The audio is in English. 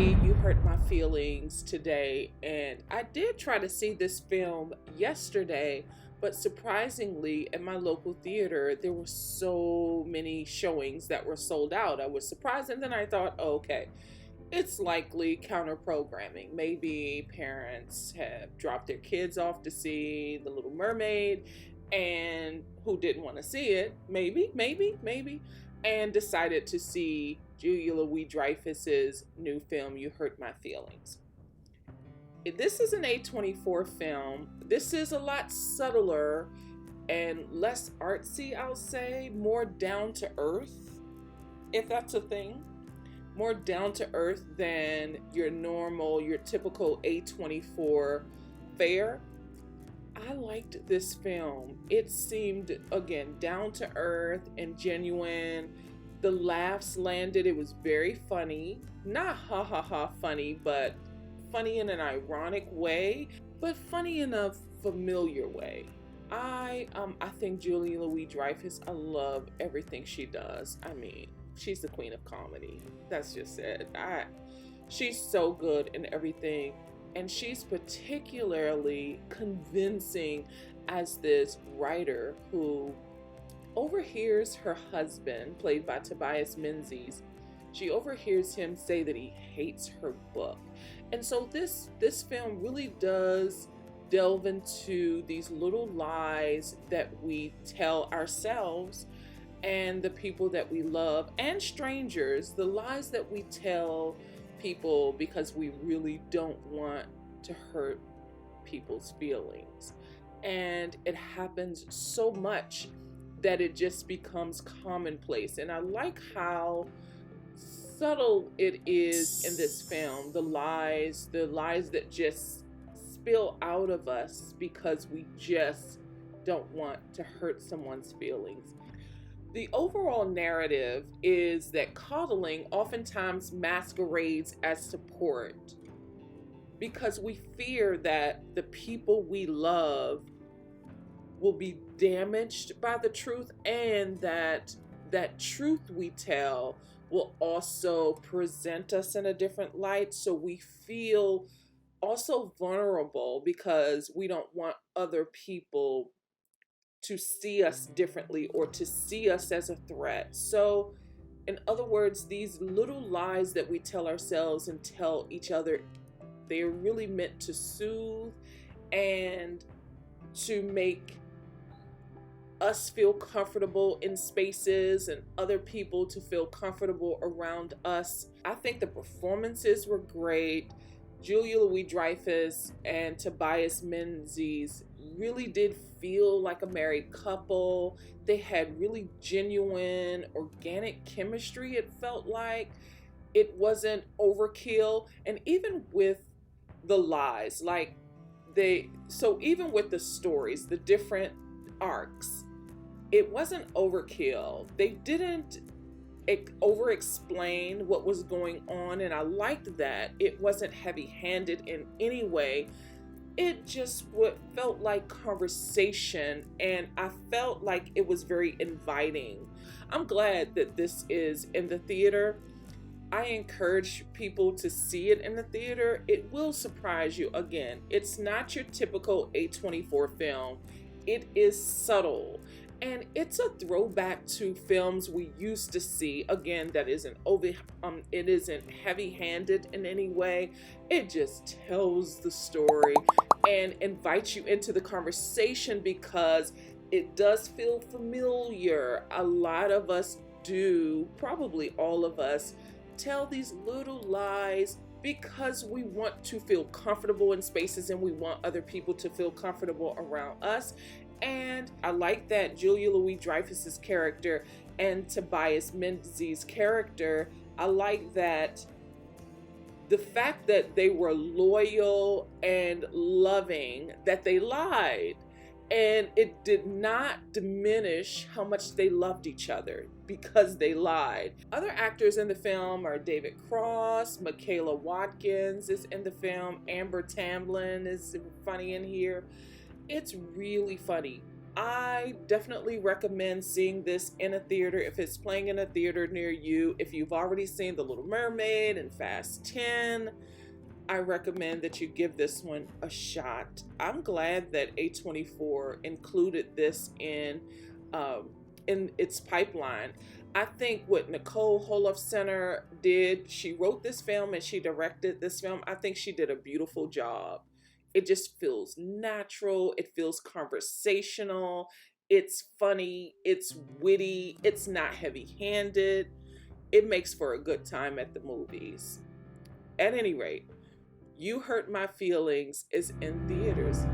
see You Hurt My Feelings today, and I did try to see this film yesterday, but surprisingly, at my local theater, there were so many showings that were sold out. I was surprised, and then I thought, oh, okay, it's likely counter programming. Maybe parents have dropped their kids off to see The Little Mermaid, and who didn't want to see it, maybe, and decided to see Julia Louis-Dreyfus's new film, You Hurt My Feelings. This is an A24 film. This is a lot subtler and less artsy, I'll say, more down to earth, if that's a thing. More down to earth than your typical A24 fare. I liked this film. It seemed, again, down to earth and genuine. The laughs landed. It was very funny. Not ha ha ha funny, but funny in an ironic way, but funny in a familiar way. I think Julia Louis-Dreyfus, I love everything she does. I mean, she's the queen of comedy. That's just it. She's so good in everything. And she's particularly convincing as this writer who overhears her husband, played by Tobias Menzies. She overhears him say that he hates her book. And so this film really does delve into these little lies that we tell ourselves and the people that we love and strangers, the lies that we tell people because we really don't want to hurt people's feelings. And it happens so much that it just becomes commonplace. And I like how subtle it is in this film, the lies that just spill out of us because we just don't want to hurt someone's feelings. The overall narrative is that coddling oftentimes masquerades as support because we fear that the people we love will be damaged by the truth, and that truth we tell will also present us in a different light. So we feel also vulnerable because we don't want other people to see us differently or to see us as a threat. So in other words, these little lies that we tell ourselves and tell each other, they're really meant to soothe and to make us feel comfortable in spaces and other people to feel comfortable around us. I think the performances were great. Julia Louis-Dreyfus and Tobias Menzies really did feel like a married couple. They had really genuine, organic chemistry, it felt like. It wasn't overkill. And even with the lies, even with the stories, the different arcs, it wasn't overkill. They didn't over-explain what was going on, and I liked that. It wasn't heavy-handed in any way. It just felt like conversation, and I felt like it was very inviting. I'm glad that this is in the theater. I encourage people to see it in the theater. It will surprise you. Again, it's not your typical A24 film. It is subtle. And it's a throwback to films we used to see. Again, that isn't it isn't heavy-handed in any way. It just tells the story and invites you into the conversation because it does feel familiar. A lot of us do, probably all of us, tell these little lies because we want to feel comfortable in spaces and we want other people to feel comfortable around us. And I like that Julia Louis-Dreyfus's character and Tobias Menzies' character, I like that the fact that they were loyal and loving, that they lied, and it did not diminish how much they loved each other because they lied. Other actors in the film are David Cross, Michaela Watkins is in the film, Amber Tamblyn is funny in here. It's really funny. I definitely recommend seeing this in a theater if it's playing in a theater near you. If you've already seen The Little Mermaid and Fast 10, I recommend that you give this one a shot. I'm glad that A24 included this in its pipeline. I think what Nicole Holofcener did, she wrote this film and she directed this film. I think she did a beautiful job. It just feels natural, it feels conversational, it's funny, it's witty, it's not heavy handed. It makes for a good time at the movies. At any rate, You Hurt My Feelings is in theaters